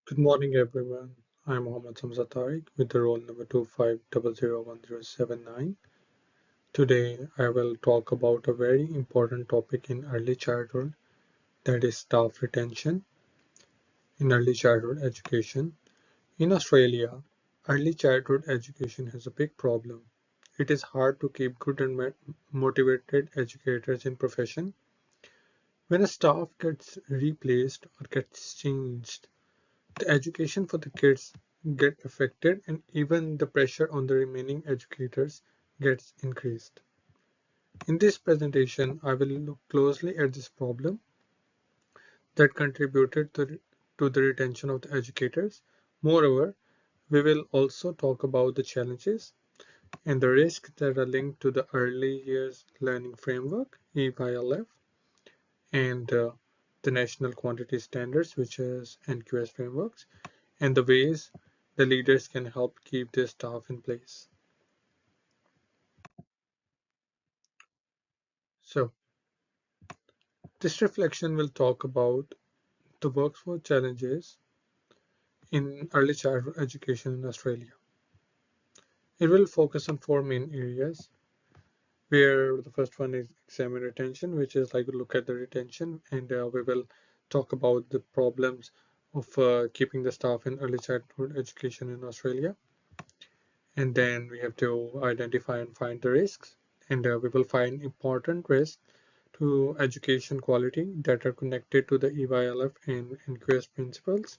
Good morning, everyone. I'm Mohammad Samza Tariq with the roll number 25001079. Today, I will talk about a very important topic in early childhood, that is staff retention in early childhood education. In Australia, early childhood education has a big problem. It is hard to keep good and motivated educators in profession. When a staff gets replaced or gets changed, the education for the kids get affected and even the pressure on the remaining educators gets increased. In this presentation, I will look closely at this problem that contributed to the retention of the educators. Moreover, we will also talk about the challenges and the risks that are linked to the early years learning framework, EYLF, and the national quantity standards, which is NQS frameworks, and the ways the leaders can help keep their staff in place. So, this reflection will talk about the workforce challenges in early childhood education in Australia. It will focus on four main areas, where the first one is examine retention, which is like look at the retention, and we will talk about the problems of keeping the staff in early childhood education in Australia. And then we have to identify and find the risks, and we will find important risks to education quality that are connected to the EYLF and NQS principles.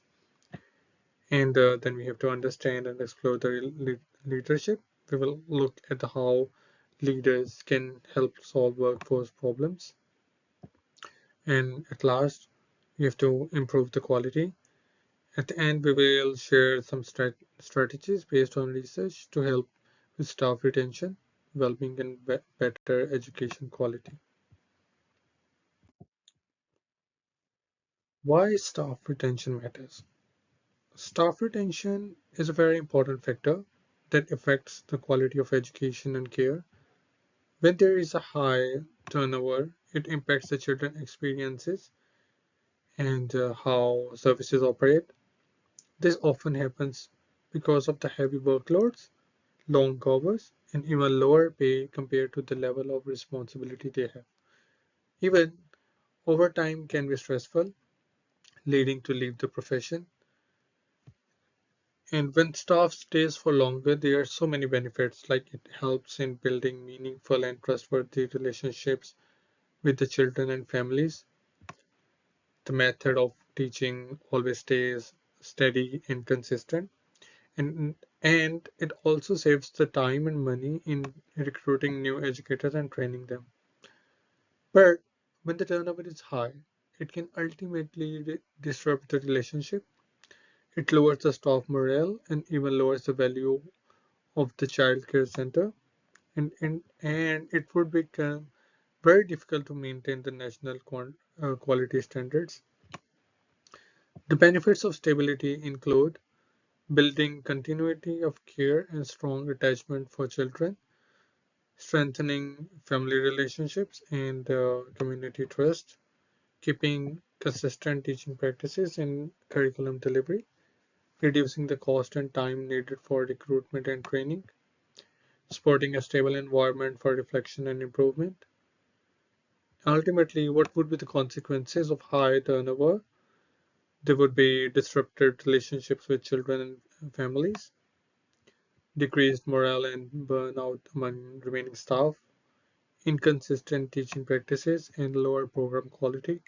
And then we have to understand and explore the leadership. We will look at how leaders can help solve workforce problems. And at last, we have to improve the quality. At the end, we will share some strategies based on research to help with staff retention, well-being, and better education quality. Why staff retention matters? Staff retention is a very important factor that affects the quality of education and care. When there is a high turnover, it impacts the children's experiences and how services operate. This often happens because of the heavy workloads, long hours, and even lower pay compared to the level of responsibility they have. Even overtime can be stressful, leading to leave the profession. And when staff stays for longer, there are so many benefits, like it helps in building meaningful and trustworthy relationships with the children and families. The method of teaching always stays steady and consistent. And it also saves the time and money in recruiting new educators and training them. But when the turnover is high, it can ultimately disrupt the relationship. It lowers the staff morale and even lowers the value of the child care center, and it would become very difficult to maintain the national quality standards. The benefits of stability include building continuity of care and strong attachment for children, strengthening family relationships and community trust, keeping consistent teaching practices and curriculum delivery, reducing the cost and time needed for recruitment and training, supporting a stable environment for reflection and improvement. Ultimately, what would be the consequences of high turnover? There would be disrupted relationships with children and families, decreased morale and burnout among remaining staff, inconsistent teaching practices, and lower program quality.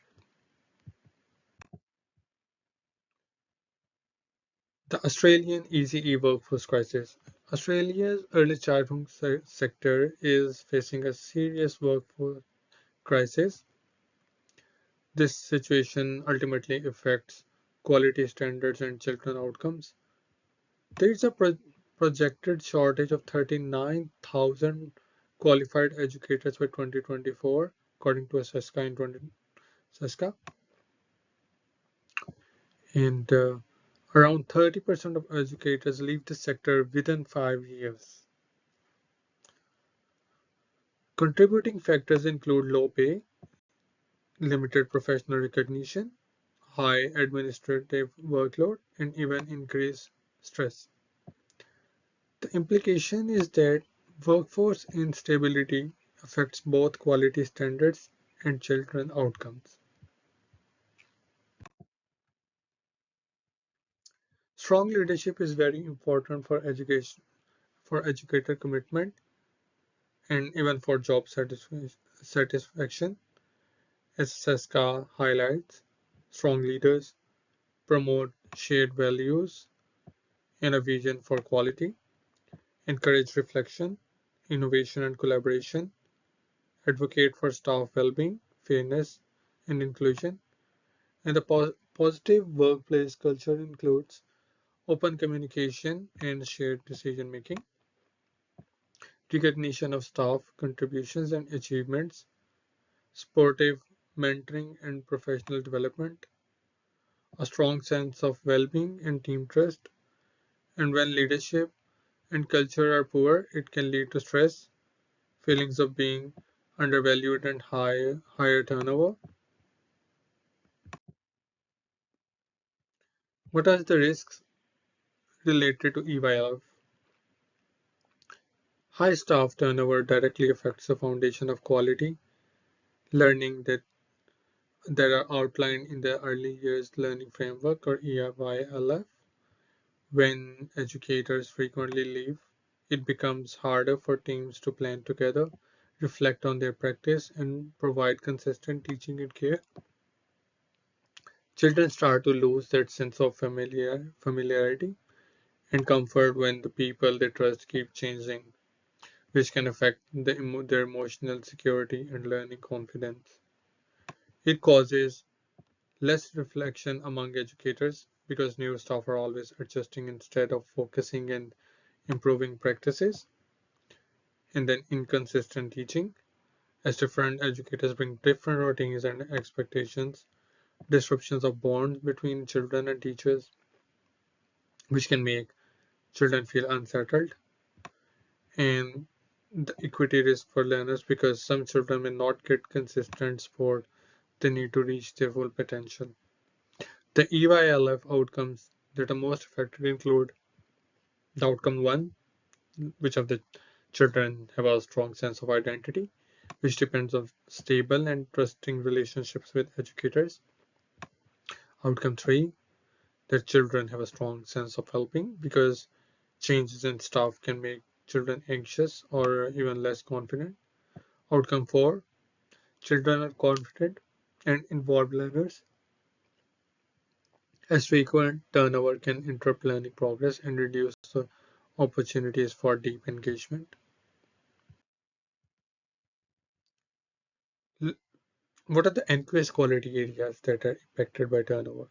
The Australian ECE workforce crisis. Australia's early childhood sector is facing a serious workforce crisis. This situation ultimately affects quality standards and children outcomes. There is a projected shortage of 39,000 qualified educators by 2024, according to a SESCA, and around 30% of educators leave the sector within 5 years. Contributing factors include low pay, limited professional recognition, high administrative workload, and even increased stress. The implication is that workforce instability affects both quality standards and children outcomes. Strong leadership is very important for education, for educator commitment, and even for job satisfaction. As Seska highlights, strong leaders promote shared values and a vision for quality, encourage reflection, innovation, and collaboration, advocate for staff well-being, fairness, and inclusion. And the positive workplace culture includes open communication and shared decision making, recognition of staff contributions and achievements, supportive mentoring and professional development, a strong sense of well-being and team trust. And when leadership and culture are poor, it can lead to stress, feelings of being undervalued, and higher turnover. What are the risks related to EYF? High staff turnover directly affects the foundation of quality learning that are outlined in the Early Years Learning Framework or EYLF. When educators frequently leave, it becomes harder for teams to plan together, reflect on their practice, and provide consistent teaching and care. Children start to lose that sense of familiarity and comfort when the people they trust keep changing, which can affect their emotional security and learning confidence. It causes less reflection among educators because new staff are always adjusting instead of focusing and improving practices, and then inconsistent teaching as different educators bring different routines and expectations, disruptions of bonds between children and teachers, which can make children feel unsettled, and the equity risk for learners because some children may not get consistent support they need to reach their full potential. The EYLF outcomes that are most affected include the outcome one, which of the children have a strong sense of identity, which depends on stable and trusting relationships with educators. Outcome three, that children have a strong sense of helping because changes in staff can make children anxious or even less confident. Outcome four, children are confident and involved learners, as frequent turnover can interrupt learning progress and reduce the opportunities for deep engagement. What are the NQS quality areas that are impacted by turnover?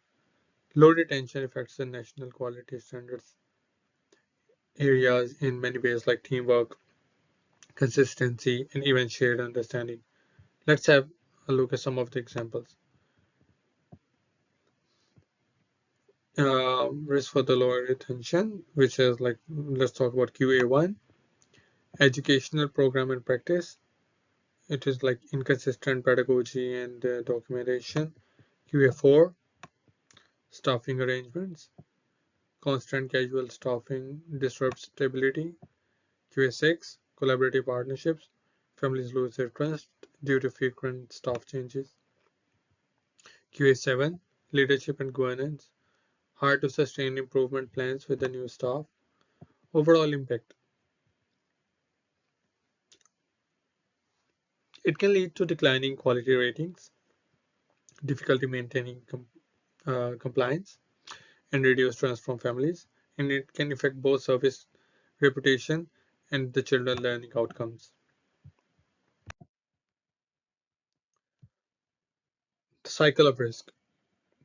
Low retention affects the national quality standards areas in many ways like teamwork, consistency, and even shared understanding. Let's have a look at some of the examples. Risk for the lower retention, which is like, let's talk about QA1, educational program and practice. It is like inconsistent pedagogy and documentation. QA4, staffing arrangements. Constant casual staffing disrupts stability. QA6, collaborative partnerships. Families lose their trust due to frequent staff changes. QA7, leadership and governance. Hard to sustain improvement plans with the new staff. Overall impact. It can lead to declining quality ratings, difficulty maintaining compliance, and reduced trust from families. And it can affect both service reputation and the children learning outcomes. The cycle of risk.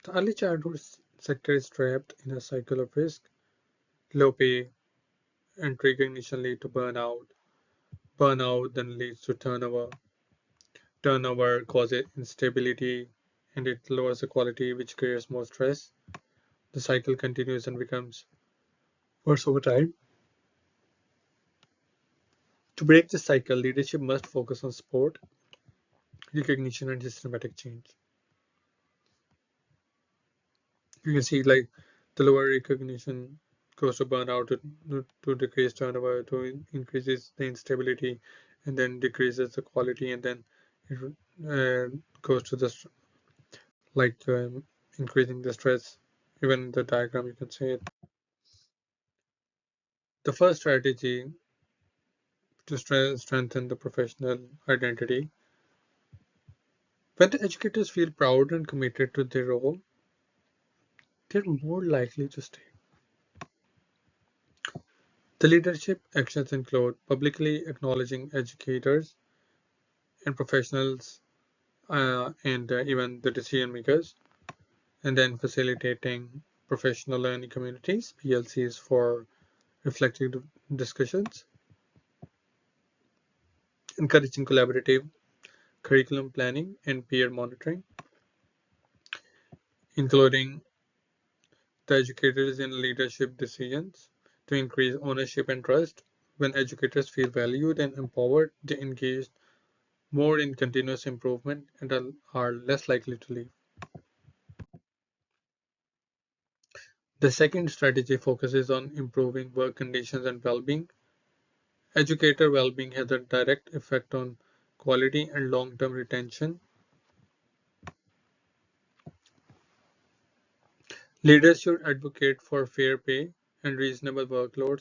The early childhood sector is trapped in a cycle of risk. Low pay and recognition lead to burnout. Burnout then leads to turnover. Turnover causes instability and it lowers the quality, which creates more stress. The cycle continues and becomes worse over time. To break this cycle, leadership must focus on support, recognition, and systematic change. You can see like the lower recognition goes to burnout, to decrease turnover, to increases the instability, and then decreases the quality, and then it goes to the like increasing the stress. Even in the diagram, you can see it. The first strategy to strengthen the professional identity. When the educators feel proud and committed to their role, they're more likely to stay. The leadership actions include publicly acknowledging educators and professionals and even the decision makers, and then facilitating professional learning communities, PLCs, for reflective discussions, encouraging collaborative curriculum planning and peer monitoring, including the educators in leadership decisions to increase ownership and trust. When educators feel valued and empowered, they engage more in continuous improvement and are less likely to leave. The second strategy focuses on improving work conditions and well-being. Educator well-being has a direct effect on quality and long-term retention. Leaders should advocate for fair pay and reasonable workloads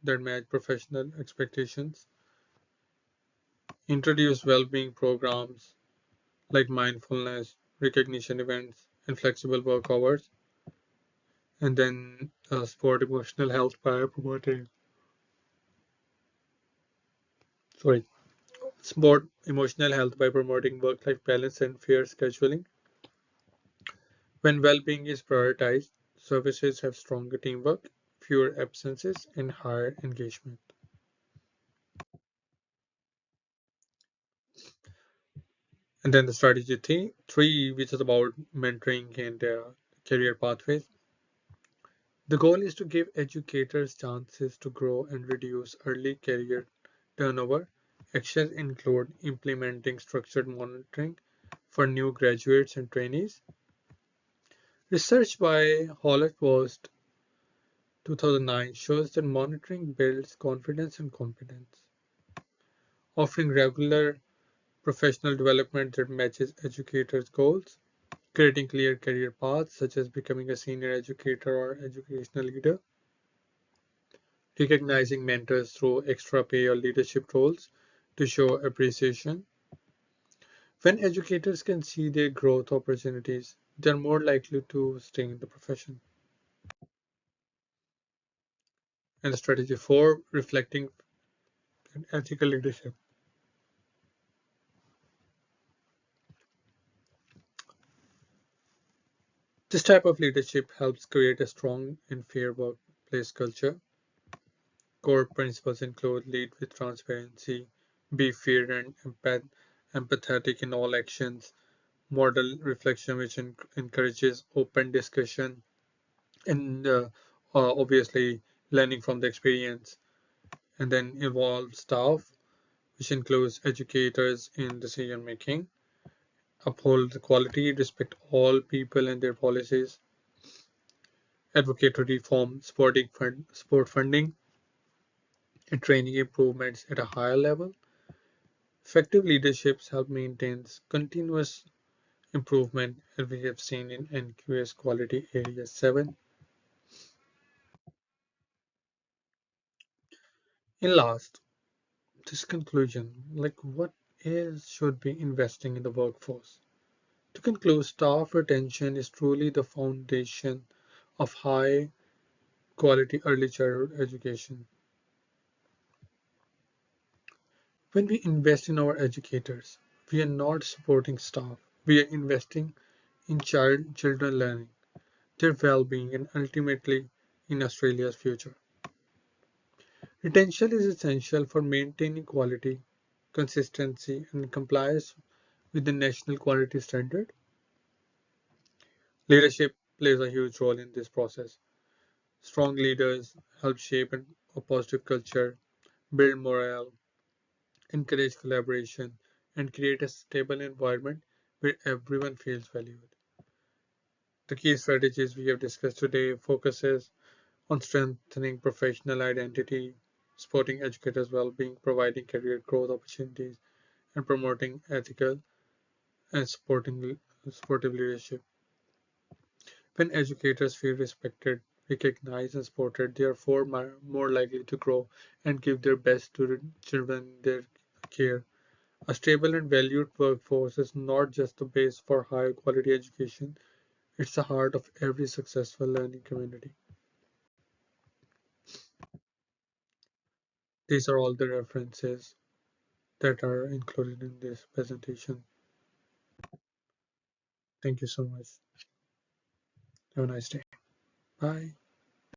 that match professional expectations. Introduce well-being programs like mindfulness, recognition events, and flexible work hours, and then support emotional health by promoting sorry support emotional health by promoting work-life balance and fair scheduling. When well-being is prioritized, services have stronger teamwork, fewer absences, and higher engagement. And then the strategy three, which is about mentoring and career pathways. The goal is to give educators chances to grow and reduce early career turnover. Actions include implementing structured monitoring for new graduates and trainees. Research by Hallett Post 2009 shows that monitoring builds confidence and competence. Offering regular professional development that matches educators' goals. Creating clear career paths, such as becoming a senior educator or educational leader. Recognizing mentors through extra pay or leadership roles to show appreciation. When educators can see their growth opportunities, they are more likely to stay in the profession. And strategy four, reflecting ethical leadership. This type of leadership helps create a strong and fair workplace culture. Core principles include lead with transparency, be fair and empathetic in all actions, model reflection which encourages open discussion, and obviously learning from the experience, and then involve staff, which includes educators in decision making, uphold the quality, respect all people and their policies, advocate to reform sport funding and training improvements at a higher level. Effective leaderships help maintain continuous improvement, as we have seen in NQS quality area 7. In last, this conclusion, like what is should be investing in the workforce. To conclude, staff retention is truly the foundation of high quality early childhood education. When we invest in our educators, we are not supporting staff. We are investing in children learning, their well-being, and ultimately in Australia's future. Retention is essential for maintaining quality, consistency, and compliance with the national quality standard. Leadership plays a huge role in this process. Strong leaders help shape a positive culture, build morale, encourage collaboration, and create a stable environment where everyone feels valued. The key strategies we have discussed today focuses on strengthening professional identity, supporting educators' well-being, providing career growth opportunities, and promoting ethical and supportive leadership. When educators feel respected, recognized, and supported, they are far more likely to grow and give their best to the children in their care. A stable and valued workforce is not just the base for high quality education, it's the heart of every successful learning community. These are all the references that are included in this presentation. Thank you so much. Have a nice day. Bye.